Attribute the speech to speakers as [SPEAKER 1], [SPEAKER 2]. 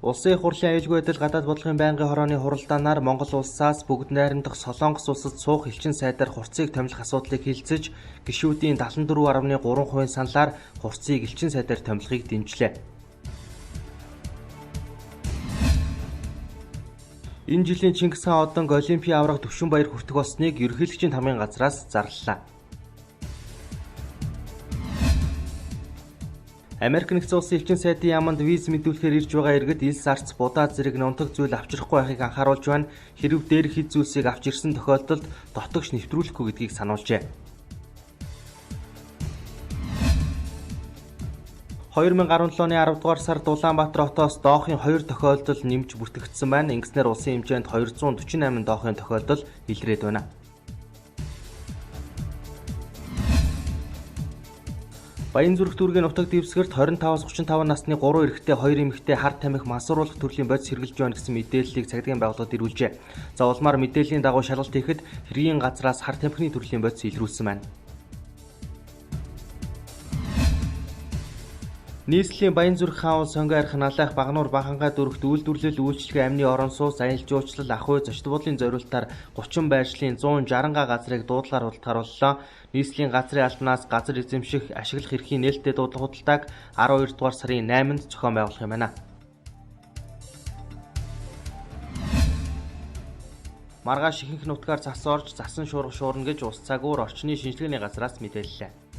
[SPEAKER 1] Улсын их хурлын аюулгүй байдал гадаад бодлогын байнгын хорооны хуралдаанаар Монгол улсаас бүгд найрамдах Солонгос улсад суух элчин сайдаар хурцыг томилох асуудлыг хилцэж, гишүүдийн 74.3% саналаар хурцыг элчин сайдаар томилохыг дэмжлээ. Энэ жилийн Чингис хаан одонг Олимпийн аварга Төвшинбаяр хүртэх болсныг ерөнхийлөгчийн тамгын газраас зарлалаа. Америк нэгдсэн улсын элчин сайдын яаманд виз мэдүүлэхээр ирж байгаа иргэд элс арц, будаа зэрэг нунтаг зүйл авчрахгүй байхыг анхааруулж байна. Хэрэв дээрх хэд зүйлсийг авч ирсэн тохиолдолд дотогш нэвтрүүлэхгүй гэдгийг сануулжээ. 2017 оны 10 дугаар сард Улаанбаатар хотоос доохын 2 тохиолдол нэмж бүртгэгдсэн байна. Ингэснээр улсын хэмжээнд 248 доохын тохиолдол илрээд байна. Баянзүрх дүүргийн нутаг дэвсгэрт 25-аас 35 насны 3 эрэгтэй 2 эмэгтэй хар тамхи мансууруулах төрлийн бодис хэрглэж байна гэсэн мэдээллийг цагдаагийн байгууллагад ирүүлжээ. За улмаар мэдээллийн дагуу шалгалт хийхэд хэргийн газраас хар тамхины төрлийн бодис илрүүлсэн байна. Нийслэлийн Баянзүрх хаан улс сонгоо архин алайх Багнуур Бахангай дүрхт үйлдвэрлэл үйлчлэгээ амны орон сууц аялал жуулчлал ахуй зочд буудлын зориулалтаар 30 байршлын 160 га газрыг дуудлагаар худалдаа. Нийслэлийн газрын албанаас газар эзэмших, ашиглах эрхийн нээлттэй дуудлага худалдааг 12 дугаар сарын 8-нд зохион байгуулах юм байна. Маргааш ихэнх нутгаар цас орж, засан шуурга шуурна гэж Ус цагуур орчны шинжилгээний газраас мэдээллээ.